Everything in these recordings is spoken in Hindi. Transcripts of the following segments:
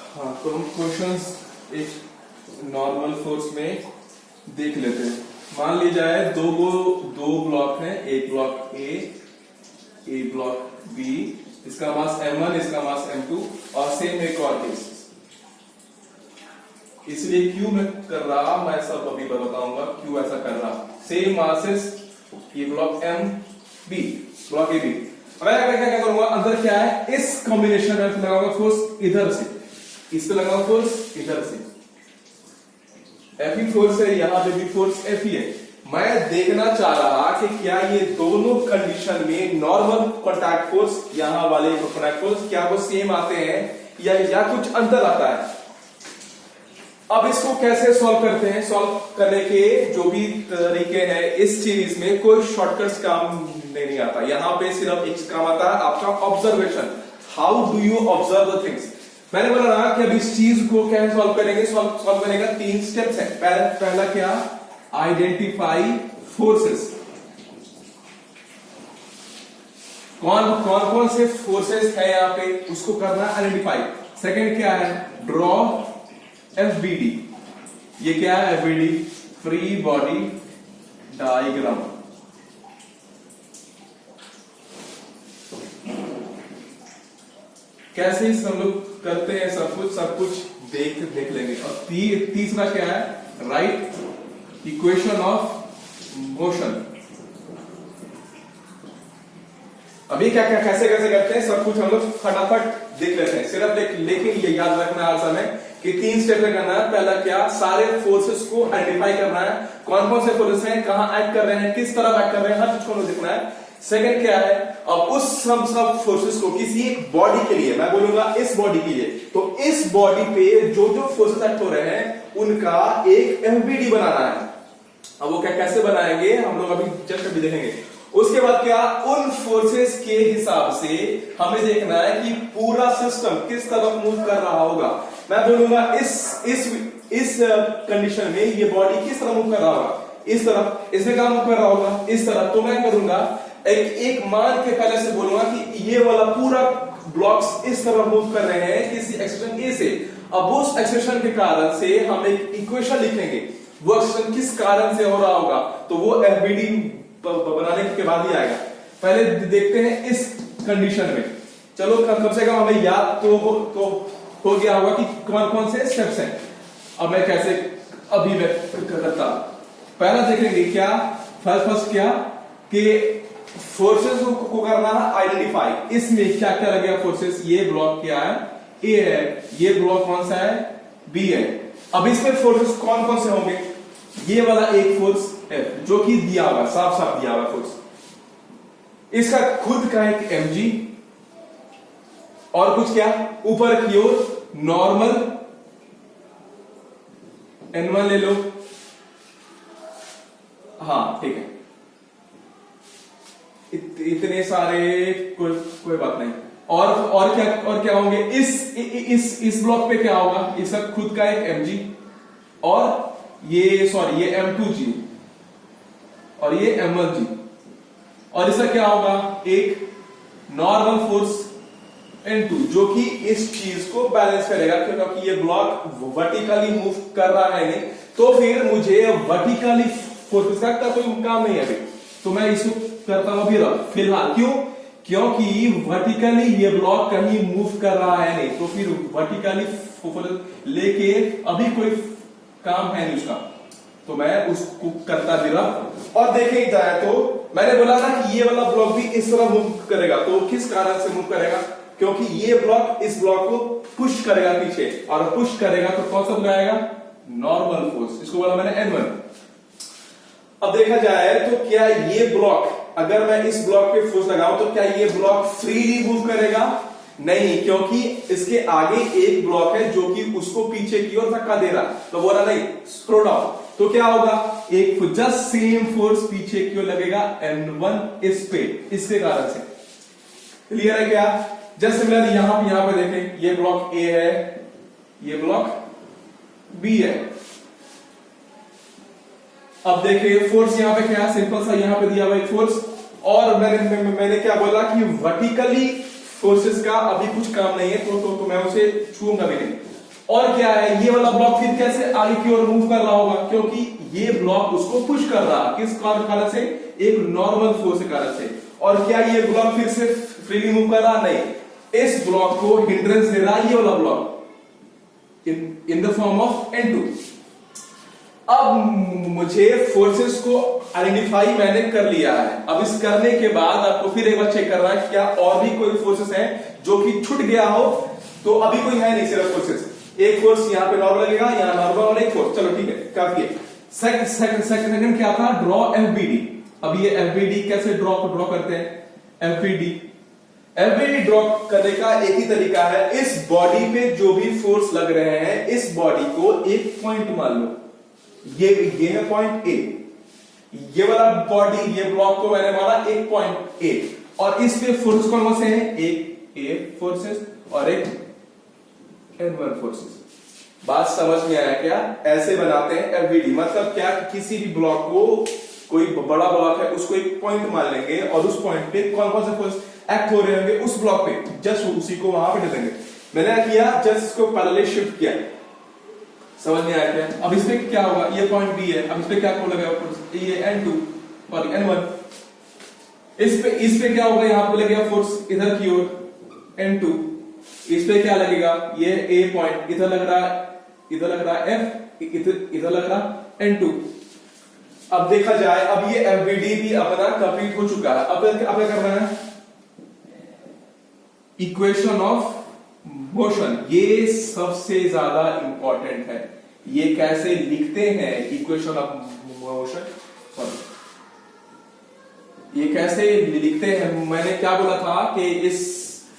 हाँ, तो हम क्वेश्चंस एक नॉर्मल फोर्स में देख लेते हैं। मान ली जाए दो ब्लॉक हैं, एक ब्लॉक ए ब्लॉक बी, इसका मास m1, इसका मास m2, और सेम एक और केस। इसलिए क्यों मैं कर रहा, मैं सब अभी बताऊंगा क्यों ऐसा कर रहा। सेम मासेस, ये block M B, block A B. अब मैं क्या करूंगा, अंदर क्या है, इस कॉम्बिनेशन में लगाऊंगा फोर्स इधर से, इस पे लगाऊंगा फोर्स इधर से, एफ फोर्स है, यहां पे भी फोर्स एफ है। मैं देखना चाह रहा कि क्या ये दोनों कंडीशन में नॉर्मल कॉन्टैक्ट फोर्स, यहां वाले कॉन्टैक्ट फोर्स, क्या वो सेम आते हैं या कुछ अंतर आता है। अब इसको कैसे सॉल्व करते हैं, सॉल्व करने के जो भी तरीके हैं, इस सीरीज में कोई शॉर्टकट्स काम नहीं आता। यहां पे सिर्फ एक काम आता है आपका observation, how do you observe the things. मैंने बोला ना कि अब इस चीज को क्या सॉल्व करेंगे, सॉल्व करने का 3 स्टेप्स हैं। पहला क्या, आइडेंटिफाई फोर्सेस, कौन से फोर्सेस है यहां पे, उसको करना आइडेंटिफाई। सेकंड क्या है, ड्रॉ एफबीडी, ये क्या है एफबीडी, फ्री बॉडी डायग्राम। कैसे हम लोग करते हैं, सब कुछ देख लेंगे। और तीसरा क्या है, राइट इक्वेशन ऑफ मोशन। अभी क्या कैसे करते हैं, सब कुछ हम लोग फटाफट देख लेते हैं। सिर्फ लेकिन ये याद रखना हर समय कि 3 स्टेप में करना है। पहला क्या, सारे फोर्सेस को आइडेंटिफाई करना है, कौन से फोर्सेस हैं, कहां एक्ट कर रहे हैं, किस तरह एक्ट कर रहे हैं, हर चीज को देखना है। सेकंड क्या है, अब उस सब फोर्सेस को किसी एक बॉडी के लिए, मैं बोलूंगा इस बॉडी के लिए, तो इस बॉडी पे जो फोर्सेस एक्ट हो रहे हैं उनका एक एफबीडी बनाना है। अब वो कैसे बनाएंगे हम लोग अभी जस्ट अभी देखेंगे। उसके बाद क्या, उन फोर्सेस के हिसाब से हमें देखना है कि पूरा सिस्टम किस तरफ मूव कर रहा होगा। मैं बोलूंगा इस कंडीशन में ये बॉडी किस तरह मूव कर रहा होगा, इस तरफ, इसमें क्या मूव कर रहा होगा, इस तरफ। तो मैं करूंगा एक मान के पहले से बोलूंगा कि ये वाला पूरा ब्लॉक्स इस तरह मूव कर रहे हैं किसी एक्सप्रेशन ए से। अब उस एक्सप्रेशन के कारण से हम एक इक्वेशन लिखेंगे, वो एक्सप्रेशन किस कारण से हो रहा होगा, तो वो एफबीडी बनाने के बाद ही आएगा। पहले देखते हैं इस कंडीशन में। चलो कम से कम हमें याद तो हो गया होगा कि कौन से स्टेप्स हैं। अब मैं कैसे अभी करता, पहला देखेंगे क्या, फर्स्ट क्या कि फोर्सेस को करना है आइडेंटिफाई। इसमें क्या क्या लगेगा फोर्सेस, ये ब्लॉक क्या है, ए है, ये ब्लॉक कौन सा है, बी है। अब इसमें फोर्सेस कौन से होंगे, ये वाला एक फोर्स एफ जो कि दिया हुआ, साफ दिया हुआ फोर्स, इसका खुद का एक mg, और कुछ क्या ऊपर की ओर नॉर्मल n1 ले लो, हाँ ठीक है, इतने सारे कोई बात नहीं। और क्या होंगे, इस ब्लॉक पे क्या होगा, इसका खुद का एक mg, और ये m2g, और ये m1g, और इसका क्या होगा, एक नॉर्मल फोर्स n2 जो कि इस चीज को बैलेंस करेगा, क्योंकि ये ब्लॉक वर्टिकली मूव कर रहा है नहीं, तो फिर मुझे वर्टिकली फोर्सेस का कोई काम नहीं है अभी, तो मैं इसको करता हूं अभी फिलहाल। क्योंकि वर्टिकली ये ब्लॉक कहीं मूव कर रहा है नहीं, तो फिर वर्टिकली फोर्स लेके अभी कोई काम है नहीं उसका, तो मैं उसको करता भी रहा। और देखे जाए तो मैंने बोला ना कि ये वाला ब्लॉक भी इस तरह मूव करेगा, तो किस कारण से मूव करेगा, क्योंकि ये ब्लॉक इस ब्लॉक को पुश करेगा पीछे, और पुश करेगा तो कौन सा लगाएगा, नॉर्मल फोर्स, इसको बोला मैंने n1। अब देखा जाए तो क्या ये ब्लॉक, अगर मैं इस ब्लॉक पे फोर्स लगाऊं तो क्या ये ब्लॉक फ्रीली मूव करेगा, नहीं, क्योंकि इसके आगे एक ब्लॉक है जो कि उसको पीछे की ओर धक्का दे रहा, तो बोला नहीं स्क्रो डाउन, तो क्या होगा, एक जस्ट सेम फोर्स पीछे की ओर लगेगा n1 इस पे, इसके कारण से। क्लियर है क्या, जस्ट सिमिलर यहां पे देखें, ये ब्लॉक ए है, ये ब्लॉक बी है। अब देखिए फोर्स यहां पे क्या, सिंपल सा यहां पे दिया हुआ एक फोर्स, और मैंने क्या बोला कि वर्टिकली फोर्सेस का अभी कुछ काम नहीं है, तो मैं उसे छूंगा भी नहीं। और क्या है, ये वाला ब्लॉक फिर कैसे आगे की ओर मूव कर रहा होगा, क्योंकि ये ब्लॉक उसको पुश कर रहा, किस कारण से, एक नॉर्मल फोर्स के कारण से। और क्या ये ब्लॉक फिर से फ्रीली मूव कर रहा, नहीं, इस ब्लॉक को हिंड्रेंस दे रहा है ये वाला block in the form of N2। अब मुझे फोर्सेस को आइडेंटिफाई मैंने कर लिया है। अब इस करने के बाद आपको फिर एक बार चेक करना है क्या और भी कोई फोर्सेस हैं जो कि छूट गया हो। तो अभी कोई है नहीं, सिर्फ फोर्सेस, एक फोर्स यहाँ पे नॉर्मल लगेगा, यहाँ नॉर्मल और एक फोर्स, चलो ठीक है, काफी है। सेकंड क्या था, ड्रॉ FBD। अब ये FBD कैसे ड्रॉ करते हैं, FBD ड्रॉ करने का एक ही तरीका है, इस बॉडी पे जो भी फोर्स लग रहे हैं, इस बॉडी को एक पॉइंट मान लो, ये है पॉइंट A, ये वाला बॉडी, ये ब्लॉक को मैंने माना एक पॉइंट A, और इस पे फोर्स कौन से हैं, एक A फोर्सेस और एक N1 फोर्सेस। बात समझ में आया क्या, ऐसे बनाते हैं FBD, मतलब क्या, किसी भी ब्लॉक को, कोई बड़ा ब्लॉक है उसको एक पॉइंट मान लेंगे और उस पॉइंट पे कौन कौन से फोर्स एक्ट हो रहे होंगे उस ब्लॉक पे, जस्ट उसी को वहां पे डालेंगे। मैंने क्या किया, जस्ट इसको पैरेलल शिफ्ट किया, समझ में आया क्या। अब इस पे क्या होगा, ये पॉइंट B है, अब इस पे क्या को लगेगा फोर्स, ये N2 और N1। इस पे क्या होगा, यहां पे लगेगा फोर्स इधर की ओर N2, इस पे क्या लगेगा, ये A पॉइंट इधर लग रहा है, इधर लग रहा है F, इधर लग रहा N2। अब देखा जाए, अब ये FBD भी अपना कंप्लीट हो चुका है। अब क्या करना है, इक्वेशन ऑफ मोशन, ये सबसे ज्यादा इंपॉर्टेंट है। ये कैसे लिखते हैं इक्वेशन ऑफ मोशन, सॉरी, ये कैसे लिखते हैं, मैंने क्या बोला था कि इस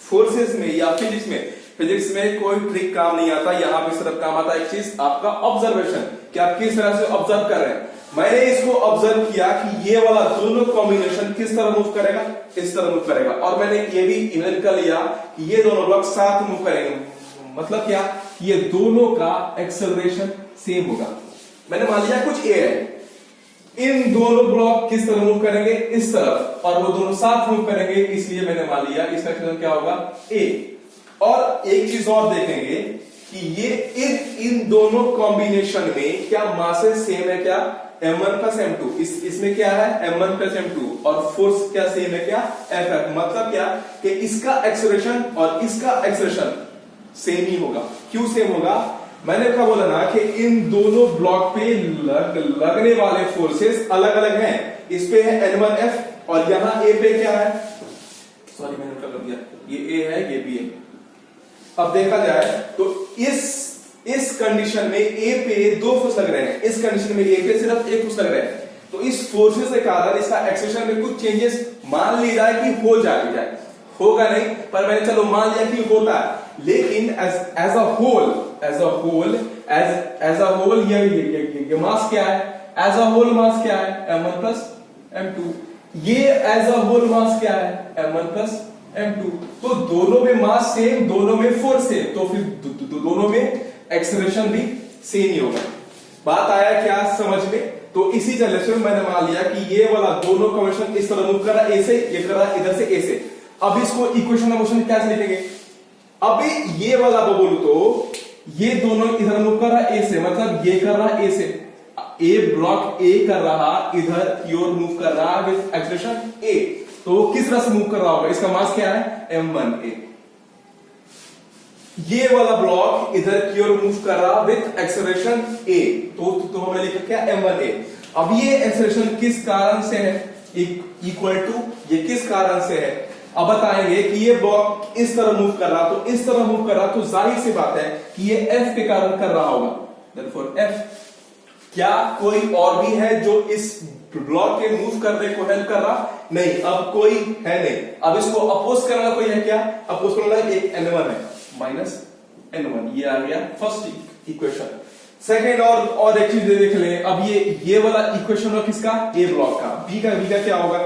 फोर्सेस में या फिजिक्स में कोई ट्रिक काम नहीं आता, यहां पे सिर्फ काम आता है एक चीज, आपका ऑब्जर्वेशन, कि आप किस तरह से ऑब्जर्व कर रहे हैं। मैंने इसको ऑब्जर्व किया कि ये वाला दोनों कॉम्बिनेशन किस तरह मूव करेगा, इस तरह मूव करेगा, और मैंने ये भी इमेजिन कर लिया कि ये दोनों ब्लॉक साथ मूव करेंगे, मतलब क्या, ये दोनों का एक्सेलरेशन सेम होगा। मैंने मान लिया कुछ A है, इन दोनों ब्लॉक किस तरह मूव करेंगे, इस तरफ, और वो दोनों साथ मूव करेंगे, इसलिए मैंने मान लिया इसका एक्सेलरेशन क्या होगा, A। और एक चीज और देखेंगे कि ये इन दोनों कॉम्बिनेशन में क्या मासेस सेम है, क्या M1 प्लस M2, इसमें क्या है M1 प्लस M2, और फोर्स क्या सेम है, क्या F, मतलब क्या कि इसका एक्सेलरेशन और इसका एक्सेलरेशन सेम ही होगा। क्यों सेम होगा, मैंने क्या बोला ना कि इन दोनों ब्लॉक पे लगने वाले फोर्सेस अलग अलग हैं। इस पे है N1F और यहां A पे क्या है, सॉरी मैंने उल्टा कर दिया, ये A है ये B है। अब देखा जाए तो इस कंडीशन में A पे दो फोर्स लग रहे हैं, इस कंडीशन में A पे सिर्फ एक फोर्स लग रहे हैं। तो इस फोर्सेस के कारण इसका एक्सेलरेशन में कुछ चेंजेस मान ली जाए कि हो जाए, होगा नहीं, पर मैंने चलो मान लिया कि होता है, लेकिन एज अ होल ये मास क्या है, एज अ होल मास क्या है, M1 प्लस M2, ये एज अ होल मास क्या है, M1 प्लस M2। तो दोनों में मास सेम, दोनों में फोर्स सेम, तो फिर दोनों में एक्सेलरेशन भी सेम ही होगा। बात आया क्या समझ में। तो इसी तरह से मैंने मान लिया कि ये वाला दोनों कॉम्बिनेशन इस तरह मूव कर रहा है A से, ये कर रहा है इधर से A से। अब इसको इक्वेशन ऑफ मोशन कैसे लिखेंगे, अभी ये वाला बबल, तो ये दोनों इधर मूव कर रहा है A से, मतलब ये कर रहा है A से, A ब्लॉक A कर रहा इधर की ओर मूव कर रहा है विद एक्सेलरेशन A। तो किस तरह से मूव कर रहा होगा, इसका मास क्या है M1A। ये वाला ब्लॉक इधर की ओर मूव कर रहा विद एक्सेलरेशन A, तो हमने लिखा क्या M1A। अब ये एक्सेलरेशन किस कारण से है, इक्वल टू ये किस कारण से है। अब बताएंगे कि ये ब्लॉक इस तरह मूव कर रहा, तो इस तरह मूव कर रहा, तो जाहिर सी बात है कि ये F के कारण कर रहा होगा, therefore F। क्या कोई और भी है जो इस ब्लॉक के मूव करने को हेल्प कर रहा, नहीं, अब कोई है नहीं। अब इसको अपोज करना कोई है क्या, अपोज करना एक N1 है माइनस N1, ये आ गया फर्स्ट इक्वेशन। सेकेंड और एक चीज देख लें, अब ये वाला इक्वेशन है किसका, A ब्लॉक का। B का क्या होगा,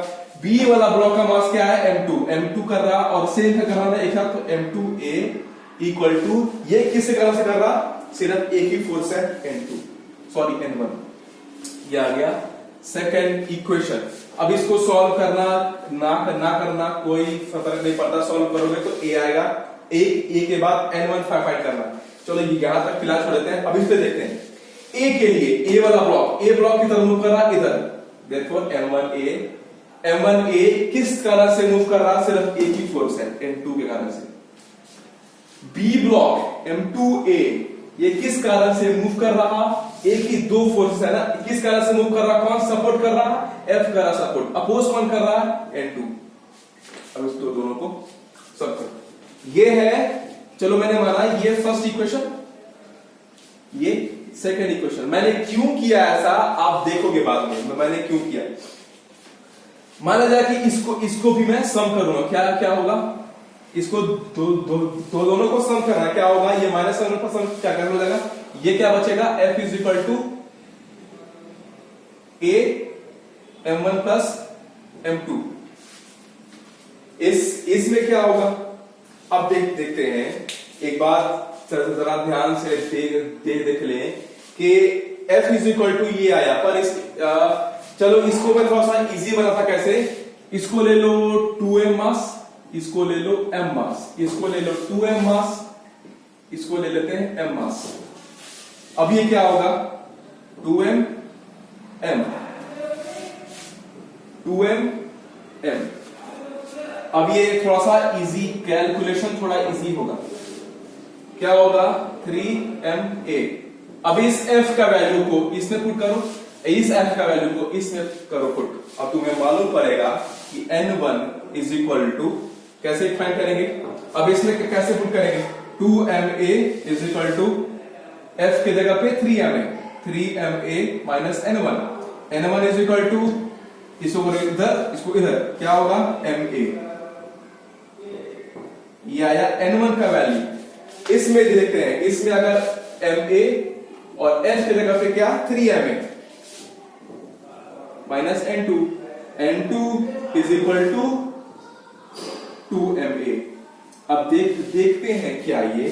B वाला ब्लॉक का मास क्या है M2 कर रहा, और सेम कर रहा है एक साथ, तो M2A इक्वल टू ये किससे कारण से कर रहा, सिर्फ एक ही फोर्स है N1, ये आ गया सेकेंड इक्वेशन। अब इसको सॉल्व करना ना करना कोई फर्क नहीं पड़ता, सॉल्व करोगे तो A आएगा, A के बाद N1 फाइंड करना। चलो ये यहां तक फिलहाल छोड़ देते हैं। अब इस पे देखते हैं ए के लिए, ए वाला ब्लॉक, ए ब्लॉक की तरफ मूव कर रहा इधर, देयरफॉर M1A किस तरह से मूव कर रहा, सिर्फ एक ही फोर्स है M2 के कारण से। बी ब्लॉक M2A ये किस कारण से मूव कर रहा, एक ही दो फोर्स है ना, किस कारण से मूव कर रहा, कौन सपोर्ट कर रहा, F कर रहा सपोर्ट, अपोज कौन कर रहा है N2। अब इस दोनों को सब कर, ये है, चलो मैंने माना ये फर्स्ट इक्वेशन, ये सेकंड इक्वेशन। मैंने क्यों किया ऐसा आप देखोगे बाद में, मैंने क्यों किया। माना जाए कि इसको भी मैं सम करूंगा, क्या क्या होगा, इसको दोनों को सम करना, क्या होगा, ये माइनस वन पर सम क्या कर हो जाएगा, ये क्या बचेगा, F is equal to A M1 plus M2। इसमें क्या होगा, अब देखते हैं एक बार, जरा ध्यान से देख लें कि F इज इक्वल टू ये आया, पर चलो इसको मैं थोड़ा सा इजी बनाता, कैसे, इसको ले लो 2m मास, इसको ले लो m मास, इसको ले लो 2m मास, इसको ले लेते हैं m मास। अब ये क्या होगा, 2m m 2m m। अब ये थोड़ा सा इजी, कैलकुलेशन थोड़ा इजी होगा, क्या होगा 3ma। अब इस f का वैल्यू को इसमें पुट करो, इस f का वैल्यू को इसमें करो पुट। अब तुम्हें मालूम पड़ेगा कि n1 इज इक्वल टू, कैसे फाइंड करेंगे, अब इसमें कैसे पुट करेंगे, 2ma is equal to f की जगह पे 3ma minus n1 is equal to, इसको इधर, इसको इधर, क्या होगा ma, ये आया n1 का वैल्यू। इसमें देखते हैं, इसमें अगर ma और f की जगह पे क्या 3ma minus n2 is equal to 2ma। अब देखते हैं क्या ये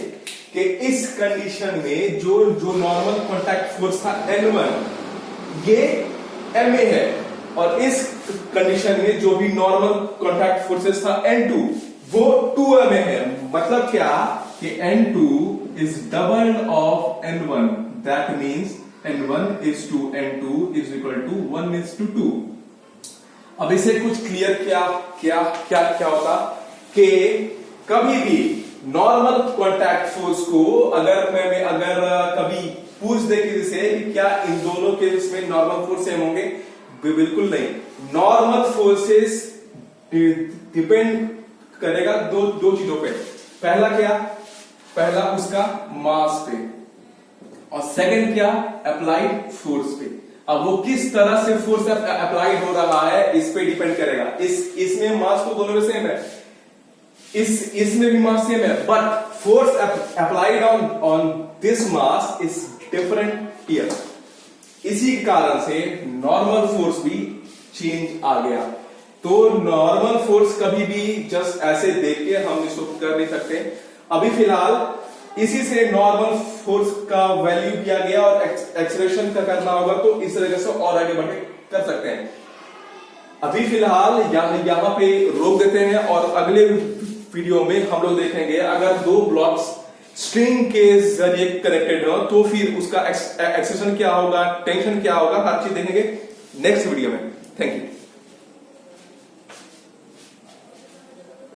कि इस कंडीशन में जो नॉर्मल कांटेक्ट फोर्स था N1 ये ma है, और इस कंडीशन में जो भी नॉर्मल कांटेक्ट फोर्सेस था N2 वो 2ma है। मतलब क्या कि N2 is double of N1, that means N1 is to N2 is equal to 1 is to 2। अब इसे कुछ क्लियर क्या होता कि कभी भी नॉर्मल कांटेक्ट फोर्स को अगर कभी पूछ दे किसी से कि क्या इन दोनों केस में नॉर्मल फोर्स सेम होंगे, बिल्कुल नहीं। नॉर्मल फोर्सेस डिपेंड करेगा दो चीजों पे, पहला क्या, पहला उसका मास पे, और सेकंड क्या, अप्लाइड फोर्स पे। अब वो किस तरह से फोर्स अप्लाइड हो रहा है इस पे डिपेंड करेगा। इसमें मास तो दोनों में सेम है, इसमें भी मास सेम है, but force applied on this mass is different here. इसी कारण से नॉर्मल फोर्स भी चेंज आ गया। तो नॉर्मल फोर्स कभी भी जस्ट ऐसे देख के हम इसको कर नहीं सकते। अभी फिलहाल इसी से नॉर्मल फोर्स का वैल्यू दिया गया और एक्सेलरेशन का करना होगा, तो इस तरीके से और आगे बढ़ कर सकते हैं। अभी फिलहाल यहां पे रोक देते हैं और अगले वीडियो में हम लोग देखेंगे अगर दो ब्लॉक्स स्ट्रिंग के जरिए कनेक्टेड हो तो फिर उसका एक्सेलरेशन क्या होगा, टेंशन क्या होगा, हर चीज देखेंगे नेक्स्ट वीडियो में। Thank you.